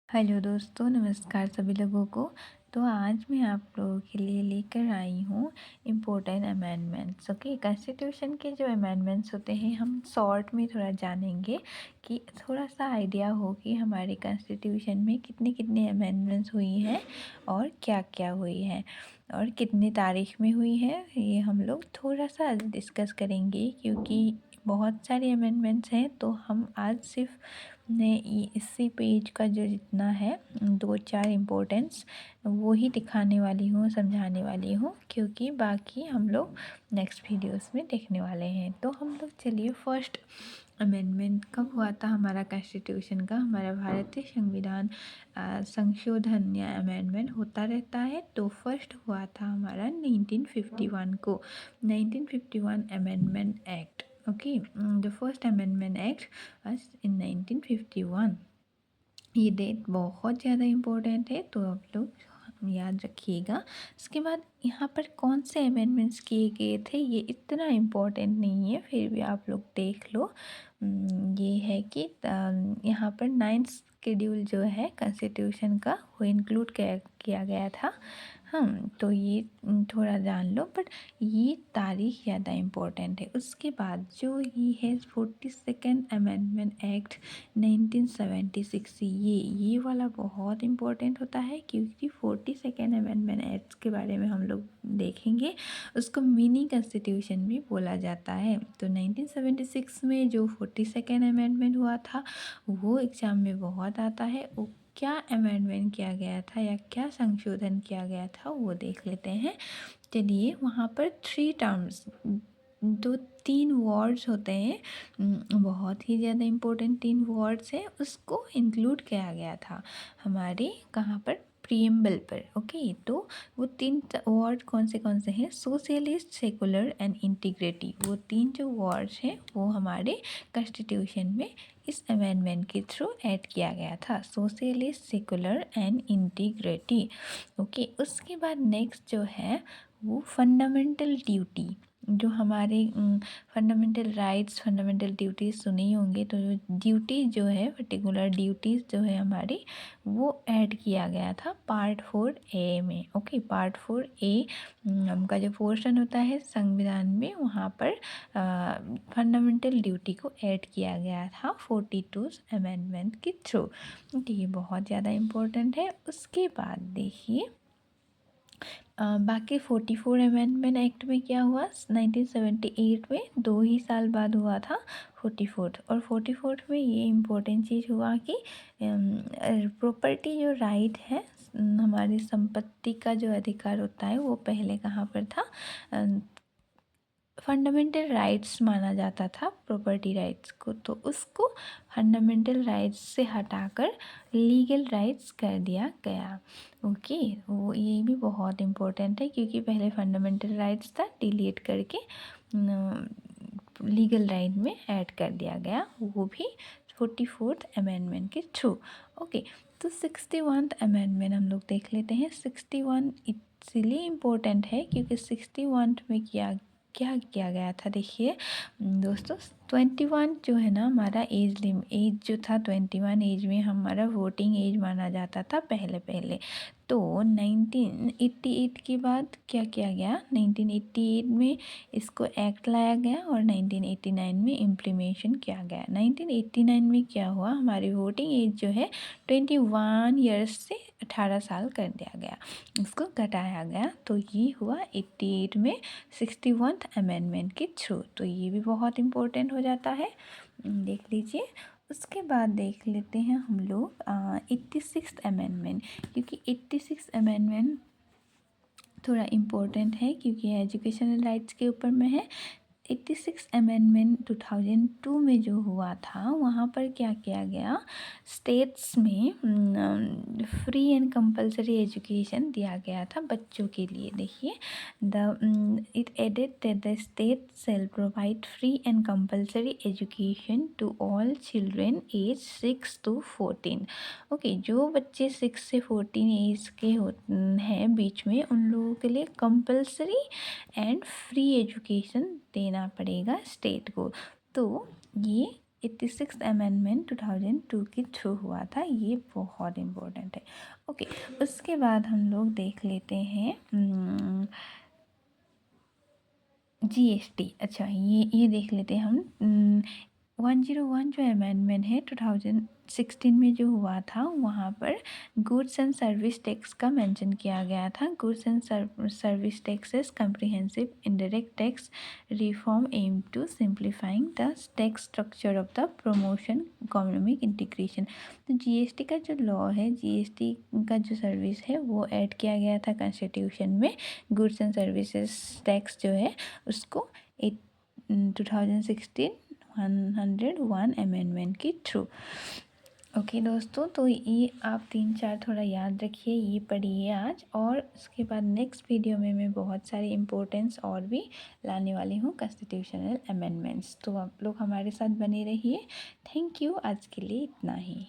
Hello दोस्तों, नमस्कार सभी लोगों को। तो आज मैं आप लोगों के लिए लेकर आई हूँ इम्पोर्टेंट अमेंडमेंट्स। ओके, कॉन्स्टिट्यूशन के जो अमेंडमेंट्स होते हैं हम शॉर्ट में थोड़ा जानेंगे कि थोड़ा सा आइडिया हो कि हमारे कॉन्स्टिट्यूशन में कितने कितने अमेंडमेंट्स हुई हैं और क्या क्या हुई हैं और कितनी तारीख में हुई है। ये हम लोग थोड़ा सा डिस्कस करेंगे क्योंकि बहुत सारे अमेंडमेंट्स हैं। तो हम आज सिर्फ ने इसी पेज का जो जितना है दो चार इम्पोर्टेंस वो ही दिखाने वाली हूँ, समझाने वाली हूँ, क्योंकि बाकी हम लोग नेक्स्ट वीडियोस में देखने वाले हैं। तो हम लोग चलिए, फर्स्ट अमेंडमेंट कब हुआ था हमारा कॉन्स्टिट्यूशन का। हमारा भारतीय संविधान संशोधन या अमेंडमेंट होता रहता है। तो फर्स्ट हुआ था हमारा 1951 को, 1951 amendment act. Okay, the first amendment act was in 1951। ये डेट बहुत ज़्यादा इम्पोर्टेंट है, तो आप लोग याद रखिएगा। इसके बाद यहाँ पर कौन से अमेंडमेंट्स किए गए थे ये इतना इम्पोर्टेंट नहीं है, फिर भी आप लोग देख लो। ये है कि यहाँ पर नाइन्थ शेड्यूल जो है कॉन्स्टिट्यूशन का वो इंक्लूड किया गया था। तो ये थोड़ा जान लो, बट ये तारीख ज़्यादा इम्पोर्टेंट है। उसके बाद जो ये है 42nd अमेंडमेंट एक्ट 1976, ये वाला बहुत इम्पोर्टेंट होता है, क्योंकि 42nd अमेंडमेंट एक्ट के बारे में हम लोग देखेंगे। उसको मिनी कॉन्स्टिट्यूशन भी बोला जाता है। तो 1976 में जो 42nd अमेंडमेंट हुआ था वो एग्ज़ाम में बहुत आता है। वो क्या अमेंडमेंट किया गया था या क्या संशोधन किया गया था वो देख लेते हैं। चलिए, वहाँ पर 3 टर्म्स, दो 3 वर्ड्स होते हैं, बहुत ही ज़्यादा इम्पोर्टेंट 3 वर्ड्स हैं, उसको इंक्लूड किया गया था हमारे कहाँ पर, प्रीएम्बल पर। ओके, तो वो 3 वर्ड कौन से हैं, सोशलिस्ट, सेकुलर एंड इंटीग्रिटी। वो 3 जो वर्ड्स हैं वो हमारे कॉन्स्टिट्यूशन में इस अमेंडमेंट के थ्रू ऐड किया गया था, socialist, secular and integrity. Okay, उसके बाद नेक्स्ट जो है वो फंडामेंटल ड्यूटी, जो हमारे फंडामेंटल राइट्स, फंडामेंटल ड्यूटीज़ सुने ही होंगे। तो जो ड्यूटी जो है, पर्टिकुलर ड्यूटीज़ जो है हमारी, वो ऐड किया गया था पार्ट 4A में। ओके, पार्ट 4A का जो पोर्शन होता है संविधान में, वहाँ पर फंडामेंटल ड्यूटी को ऐड किया गया था 42 अमेंडमेंट के थ्रू। तो ये बहुत ज़्यादा इम्पोर्टेंट है। उसके बाद देखिए बाकी 44 अमेंडमेंट एक्ट में क्या हुआ, 1978 में 2 ही साल बाद हुआ था 44। और 44 में ये इम्पोर्टेंट चीज़ हुआ कि प्रॉपर्टी जो राइट है, हमारी संपत्ति का जो अधिकार होता है, वो पहले कहाँ पर था, फंडामेंटल राइट्स माना जाता था प्रॉपर्टी राइट्स को। तो उसको फंडामेंटल राइट्स से हटाकर लीगल राइट्स कर दिया गया। ओके, वो ये भी बहुत इम्पोर्टेंट है, क्योंकि पहले फंडामेंटल राइट्स था, डिलीट करके लीगल राइट में ऐड कर दिया गया, वो भी 44th अमेंडमेंट के थ्रू। ओके, तो 61th अमेंडमेंट हम लोग देख लेते हैं। 61 इसलिए इम्पोर्टेंट है क्योंकि 61 में क्या क्या किया गया था। देखिए दोस्तों, 21 जो है ना हमारा एज जो था, 21 एज में हमारा वोटिंग एज माना जाता था पहले। तो 1988 के बाद क्या किया गया, 1988 में इसको एक्ट लाया गया और 1989 में इम्प्लीमेशन किया गया। 1989 में क्या हुआ, हमारी वोटिंग एज जो है 21 ईयर्स से 18 साल कर दिया गया, इसको घटाया गया। तो ये हुआ 88 में 61th अमेंडमेंट के थ्रू। तो ये भी बहुत इम्पोर्टेंट हो जाता है, देख लीजिए। उसके बाद देख लेते हैं हम लोग 86th अमेंडमेंट, क्योंकि 86th अमेंडमेंट थोड़ा इम्पोर्टेंट है क्योंककि एजुकेशनल राइट्स के ऊपर में है। 86 अमेंडमेंट 2002 में जो हुआ था, वहाँ पर क्या किया गया, स्टेट्स में फ्री एंड कंपलसरी एजुकेशन दिया गया था बच्चों के लिए। देखिए, it added that the state shall provide free and compulsory education to all children age 6 to 14। Okay, जो बच्चे 6 से 14 एज के हैं बीच में, उन लोगों के लिए कंपलसरी एंड फ्री एजुकेशन देना पड़ेगा स्टेट को। तो ये 86 अमेंडमेंट 2002 के थ्रू हुआ था। ये बहुत इम्पोर्टेंट है। ओके, उसके बाद हम लोग देख लेते हैं जीएसटी। अच्छा, ये देख लेते हैं हम। 101 जो अमेंडमेंट है 2016 में जो हुआ था, वहाँ पर गुड्स एंड सर्विस टैक्स का मेंशन किया गया था। Goods and service taxes comprehensive indirect tax reform aim to simplifying the tax structure of the promotion economic integration. तो जीएसटी का जो लॉ है, जीएसटी का जो सर्विस है, वो ऐड किया गया था कॉन्स्टिट्यूशन में। गुड्स एंड सर्विसेज टैक्स जो है उसको 2016 101 अमेंडमेंट के थ्रू। ओके दोस्तों, तो ये आप 3-4 थोड़ा याद रखिए, ये पढ़िए आज। और उसके बाद नेक्स्ट वीडियो में मैं बहुत सारी इम्पोर्टेंस और भी लाने वाली हूँ कॉन्स्टिट्यूशनल अमेंडमेंट्स। तो आप लोग हमारे साथ बने रहिए। थैंक यू, आज के लिए इतना ही।